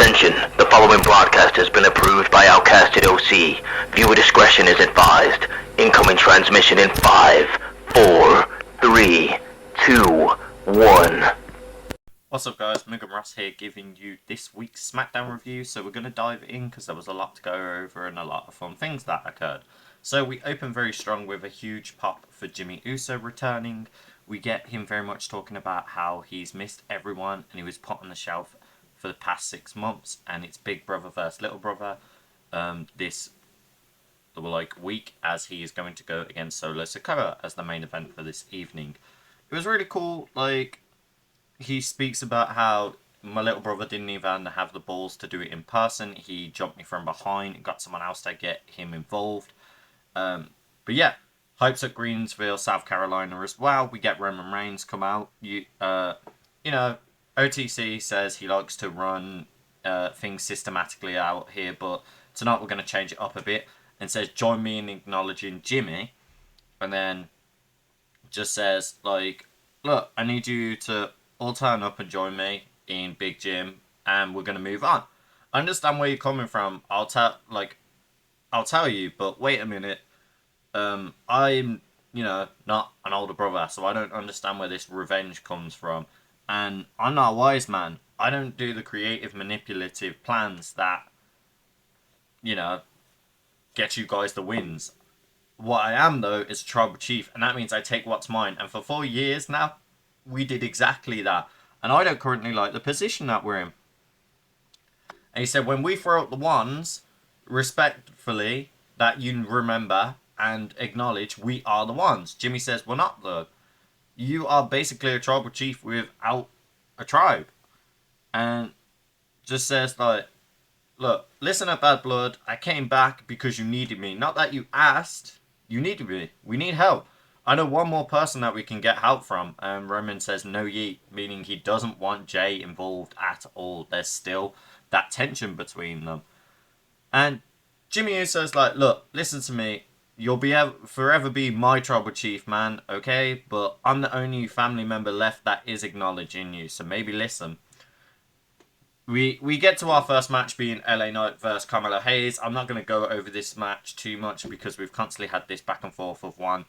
Attention, the following broadcast has been approved by Outcasted OC. Viewer discretion is advised. Incoming transmission in 5, 4, 3, 2, 1. What's up guys, Megan Ross here giving you this week's SmackDown review. So we're going to dive in because there was a lot to go over and a lot of fun things that occurred. So we open very strong with a huge pop for Jimmy Uso returning. We get him very much talking about how he's missed everyone and he was put on the shelf for the past 6 months, and it's big brother versus little brother this week, as he is going to go against Solo Sikoa as the main event for this evening. It was really cool. He speaks about how my little brother didn't even have the balls to do it in person. He jumped me from behind and got someone else to get him involved. But yeah, hypes at Greensville, South Carolina as well. We get Roman Reigns come out. OTC says he likes to run things systematically out here, but tonight we're going to change it up a bit, and says join me in acknowledging Jimmy, and then just says look, I need you to all turn up and join me in Big Jim, and we're going to move on. I understand where you're coming from. I'll tell you, but wait a minute. I'm not an older brother, so I don't understand where this revenge comes from. And I'm not a wise man. I don't do the creative, manipulative plans that, get you guys the wins. What I am, though, is a tribal chief, and that means I take what's mine. And for 4 years now, we did exactly that. And I don't currently like the position that we're in. And he said, when we throw out the ones, respectfully, that you remember and acknowledge we are the ones. Jimmy says, we're not, though. You are basically a tribal chief without a tribe. And just says, look, listen up, Bad Blood. I came back because you needed me. Not that you asked. You needed me. We need help. I know one more person that we can get help from. And Roman says, no yeet, meaning he doesn't want Jay involved at all. There's still that tension between them. And Jimmy Uso's look, listen to me. You'll forever be my tribal chief, man, okay? But I'm the only family member left that is acknowledging you, so maybe listen. We get to our first match being LA Knight versus Carmelo Hayes. I'm not going to go over this match too much because we've constantly had this back and forth of one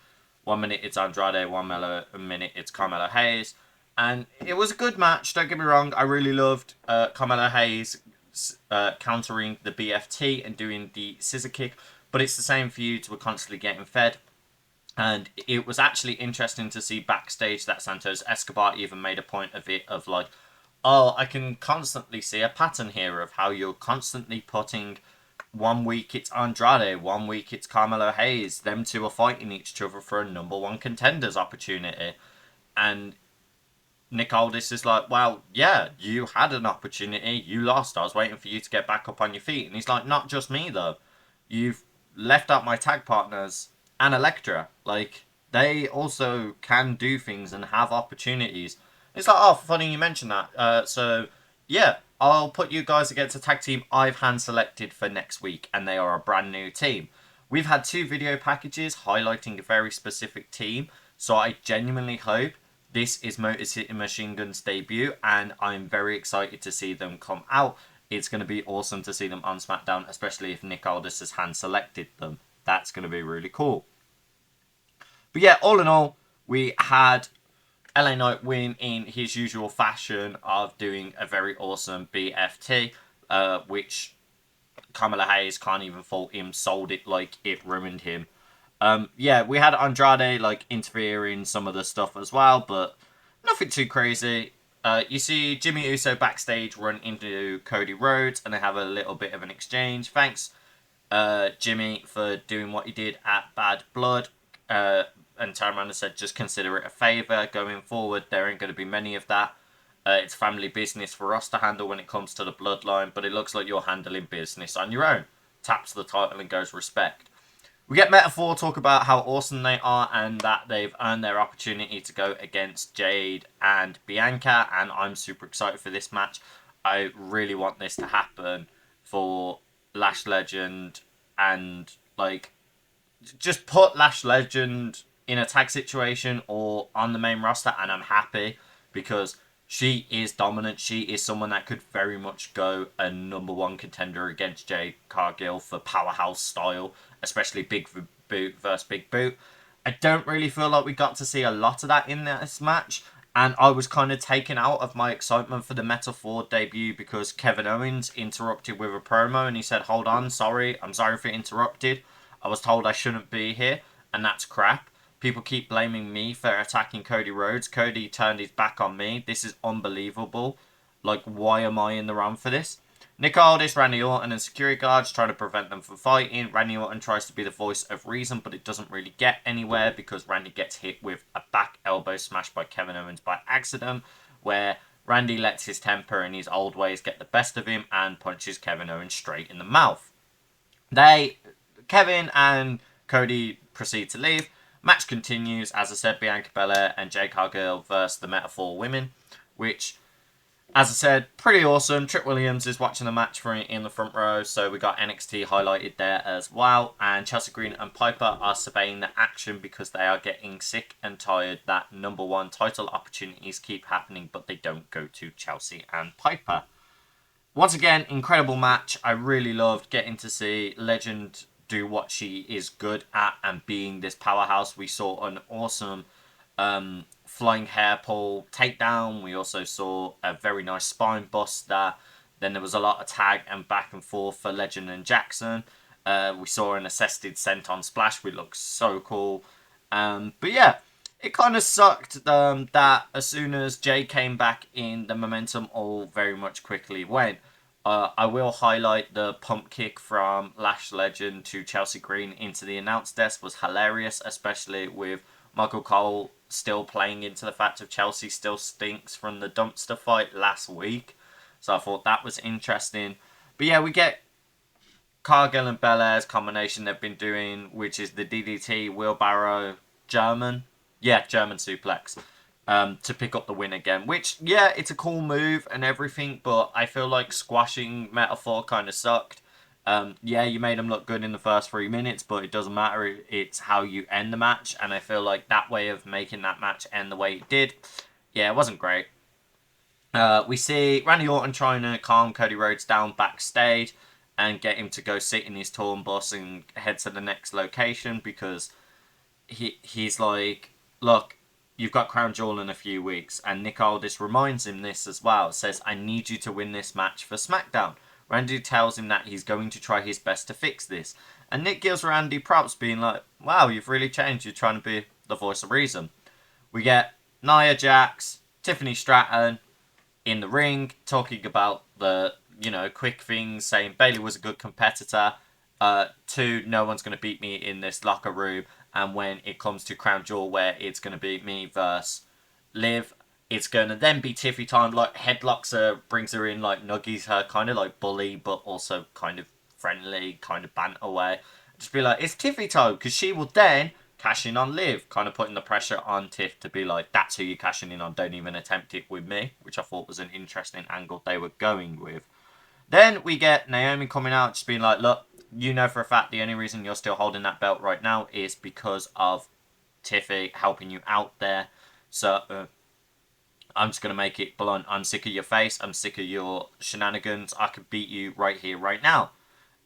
minute it's Andrade, 1 minute it's Carmelo Hayes. And it was a good match, don't get me wrong. I really loved Carmelo Hayes countering the BFT and doing the scissor kick. But it's the same feuds we're constantly getting fed. And it was actually interesting to see backstage that Santos Escobar even made a point of it, of I can constantly see a pattern here of how you're constantly putting 1 week it's Andrade, 1 week it's Carmelo Hayes. Them two are fighting each other for a #1 contenders opportunity. And Nick Aldis is well, yeah, you had an opportunity, you lost. I was waiting for you to get back up on your feet. And he's not just me, though. You've left out my tag partners and Elektra. They also can do things and have opportunities. It's funny you mention that. So, yeah, I'll put you guys against a tag team I've hand-selected for next week, and they are a brand new team. We've had 2 video packages highlighting a very specific team, so I genuinely hope this is Motor City Machine Gun's debut, and I'm very excited to see them come out. It's going to be awesome to see them on SmackDown, especially if Nick Aldis has hand-selected them. That's going to be really cool. But yeah, all in all, we had LA Knight win in his usual fashion of doing a very awesome BFT, which Carmelo Hayes can't even fault him, sold it like it ruined him. Yeah, we had Andrade interfering some of the stuff as well, but nothing too crazy. You see Jimmy Uso backstage run into Cody Rhodes, and they have a little bit of an exchange. Thanks, Jimmy, for doing what you did at Bad Blood. And Taramana said, just consider it a favour. Going forward, there ain't going to be many of that. It's family business for us to handle when it comes to the bloodline, but it looks like you're handling business on your own. Taps the title and goes respect. We get Metaphor talk about how awesome they are and that they've earned their opportunity to go against Jade and Bianca, and I'm super excited for this match. I really want this to happen for Lash Legend, and just put Lash Legend in a tag situation or on the main roster and I'm happy, because She is dominant. She is someone that could very much go a #1 contender against Jade Cargill for powerhouse style, especially Big Boot versus Big Boot. I don't really feel like we got to see a lot of that in this match, and I was kind of taken out of my excitement for the Metal 4 debut because Kevin Owens interrupted with a promo and he said, "Hold on, sorry, I'm sorry for interrupted. I was told I shouldn't be here," and that's crap. People keep blaming me for attacking Cody Rhodes. Cody turned his back on me. This is unbelievable. Like, why am I in the run for this? Nick Aldis, Randy Orton, and security guards try to prevent them from fighting. Randy Orton tries to be the voice of reason, but it doesn't really get anywhere because Randy gets hit with a back elbow smash by Kevin Owens by accident, where Randy lets his temper and his old ways get the best of him and punches Kevin Owens straight in the mouth. Kevin and Cody proceed to leave. Match continues, as I said, Bianca Belair and Jade Cargill versus the Metaphor women, which, as I said, pretty awesome. Trick Williams is watching the match for in the front row, so we got NXT highlighted there as well. And Chelsea Green and Piper are surveying the action because they are getting sick and tired that #1 title opportunities keep happening, but they don't go to Chelsea and Piper. Once again, incredible match. I really loved getting to see Legend do what she is good at and being this powerhouse. We saw an awesome flying hair pull takedown. We also saw a very nice spine buster. Then there was a lot of tag and back and forth for Legend and Jackson. We saw an assisted senton splash, which looks so cool. But yeah, it kind of sucked that as soon as Jay came back in, the momentum all very much quickly went. I will highlight the pump kick from Lash Legend to Chelsea Green into the announce desk was hilarious, especially with Michael Cole still playing into the fact of Chelsea still stinks from the dumpster fight last week. So I thought that was interesting. But yeah, we get Cargill and Belair's combination they've been doing, which is the DDT, wheelbarrow, German suplex. To pick up the win again, which, yeah, it's a cool move and everything, but I feel like squashing Metaphor kind of sucked. Yeah, you made them look good in the first 3 minutes, but it doesn't matter. It's how you end the match, and I feel like that way of making that match end the way it did, yeah, it wasn't great. We see Randy Orton trying to calm Cody Rhodes down backstage and get him to go sit in his torn bus and head to the next location because he's like, look, you've got Crown Jewel in a few weeks. And Nick Aldis reminds him this as well. Says, I need you to win this match for SmackDown. Randy tells him that he's going to try his best to fix this. And Nick gives Randy props, being like, wow, you've really changed. You're trying to be the voice of reason. We get Nia Jax, Tiffany Stratton in the ring, talking about the, quick things, saying Bayley was a good competitor. 2, no one's going to beat me in this locker room. And when it comes to Crown Jewel, where it's going to be me versus Liv, it's going to then be Tiffy time. Like, headlocks her, brings her in, like, nuggies her, kind of like bully, but also kind of friendly, kind of banter way. Just be like, it's Tiffy time, because she will then cash in on Liv, kind of putting the pressure on Tiff to be like, that's who you're cashing in on, don't even attempt it with me, which I thought was an interesting angle they were going with. Then we get Naomi coming out, just being like, look, you know for a fact the only reason you're still holding that belt right now is because of Tiffy helping you out there. So I'm just going to make it blunt. I'm sick of your face. I'm sick of your shenanigans. I could beat you right here, right now.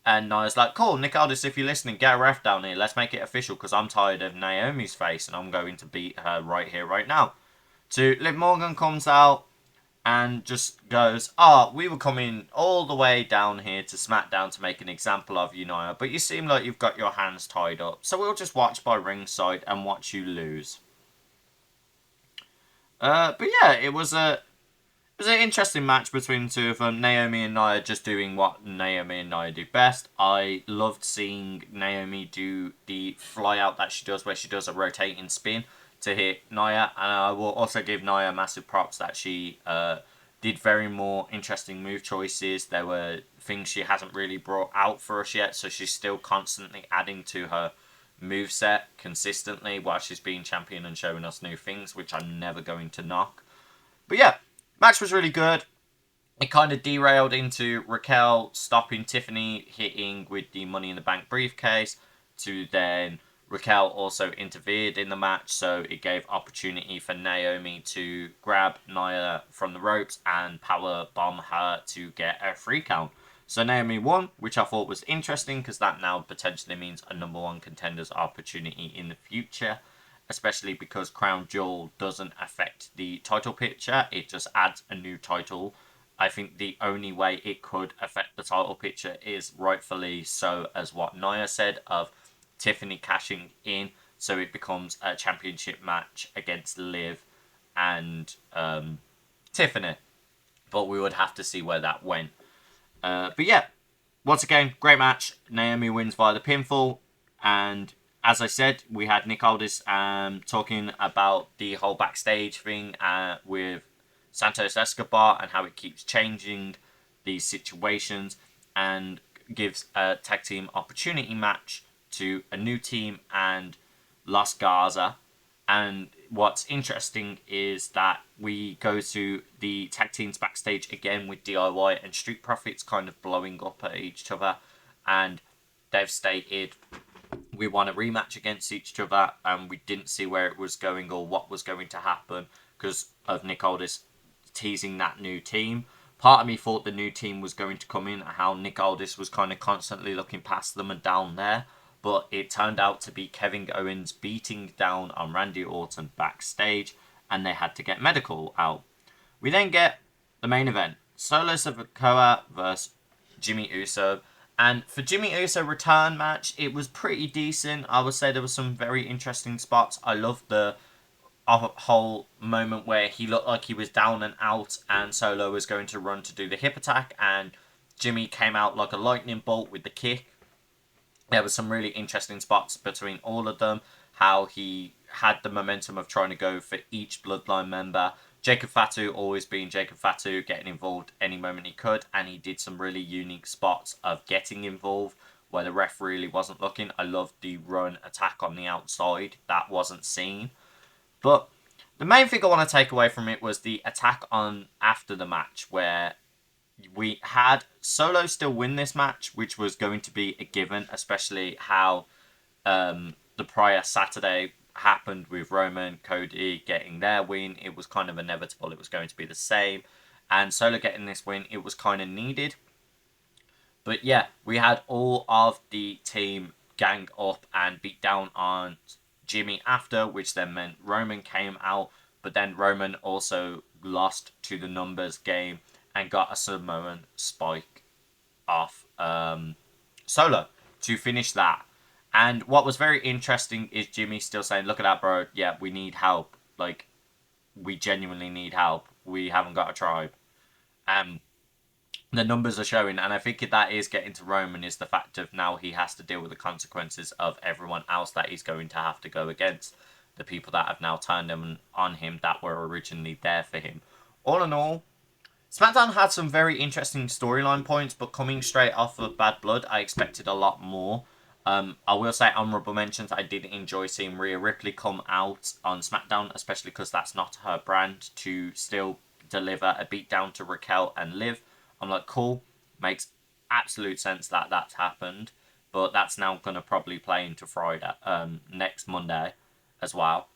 And I was like, cool, Nick Aldis, if you're listening, get a ref down here. Let's make it official because I'm tired of Naomi's face and I'm going to beat her right here, right now. So Liv Morgan comes out and just goes, we were coming all the way down here to SmackDown to make an example of you, Nia, but you seem like you've got your hands tied up, so we'll just watch by ringside and watch you lose. But yeah, it was an interesting match between the two of them. Naomi and Nia just doing what Naomi and Nia do best. I loved seeing Naomi do the fly out that she does, where she does a rotating spin to hit Nia, and I will also give Nia massive props that she did very more interesting move choices. There were things she hasn't really brought out for us yet, so she's still constantly adding to her moveset consistently while she's being champion and showing us new things, which I'm never going to knock. But yeah, match was really good. It kind of derailed into Raquel stopping Tiffany hitting with the Money in the Bank briefcase to then Raquel also interfered in the match, so it gave opportunity for Naomi to grab Nia from the ropes and power bomb her to get a 3 count. So Naomi won, which I thought was interesting because that now potentially means a number 1 contender's opportunity in the future, especially because Crown Jewel doesn't affect the title picture, it just adds a new title. I think the only way it could affect the title picture is rightfully so, as what Nia said, of Tiffany cashing in, so it becomes a championship match against Liv and Tiffany. But we would have to see where that went. But yeah, once again, great match. Naomi wins via the pinfall. And as I said, we had Nick Aldis talking about the whole backstage thing with Santos Escobar and how it keeps changing these situations and gives a tag team opportunity match to a new team and Las Garza. And what's interesting is that we go to the tag teams backstage again with DIY and Street Profits kind of blowing up at each other, and they've stated we want a rematch against each other, and we didn't see where it was going or what was going to happen because of Nick Aldis teasing that new team. Part of me thought the new team was going to come in, how Nick Aldis was kind of constantly looking past them and down there. But it turned out to be Kevin Owens beating down on Randy Orton backstage, and they had to get medical out. We then get the main event, Solo Sikoa versus Jimmy Uso. And for Jimmy Uso return match, it was pretty decent. I would say there were some very interesting spots. I loved the whole moment where he looked like he was down and out, and Solo was going to run to do the hip attack, and Jimmy came out like a lightning bolt with the kick. There was some really interesting spots between all of them. How he had the momentum of trying to go for each Bloodline member. Jacob Fatu always being Jacob Fatu, getting involved any moment he could. And he did some really unique spots of getting involved where the ref really wasn't looking. I loved the run attack on the outside. That wasn't seen. But the main thing I want to take away from it was the attack on after the match, where we had Solo still win this match, which was going to be a given, especially how the prior Saturday happened with Roman, Cody getting their win. It was kind of inevitable it was going to be the same. And Solo getting this win, it was kind of needed. But yeah, we had all of the team gang up and beat down on Jimmy after, which then meant Roman came out. But then Roman also lost to the numbers game and got a Samoan spike off Solo to finish that. And what was very interesting is Jimmy still saying, look at that, bro. Yeah, we need help. Like, we genuinely need help. We haven't got a tribe. The numbers are showing. And I think that is getting to Roman, is the fact of now he has to deal with the consequences of everyone else that he's going to have to go against. The people that have now turned on him that were originally there for him. All in all, SmackDown had some very interesting storyline points, but coming straight off of Bad Blood, I expected a lot more. I will say honourable mentions, I did enjoy seeing Rhea Ripley come out on SmackDown, especially because that's not her brand, to still deliver a beatdown to Raquel and Liv. I'm like, cool, makes absolute sense that that's happened, but that's now going to probably play into Friday, next Monday as well.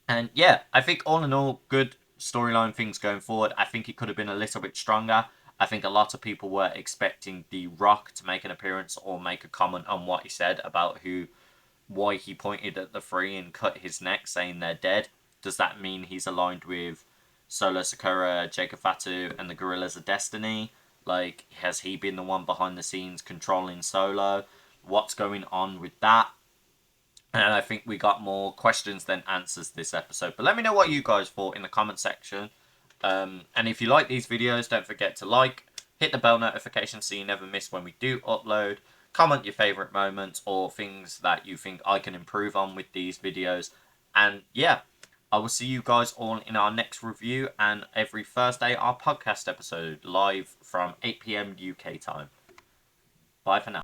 And yeah, I think all in all, good storyline things going forward. I think it could have been a little bit stronger. I think a lot of people were expecting The Rock to make an appearance or make a comment on what he said about why he pointed at the three and cut his neck, saying they're dead. Does that mean he's aligned with Solo Sikoa, Jacob Fatu, and the Gorillas of Destiny? Like, has he been the one behind the scenes controlling Solo? What's going on with that? And I think we got more questions than answers this episode. But let me know what you guys thought in the comment section. And if you like these videos, don't forget to like, hit the bell notification so you never miss when we do upload. Comment your favourite moments or things that you think I can improve on with these videos. And yeah, I will see you guys all in our next review, and every Thursday our podcast episode live from 8 PM UK time. Bye for now.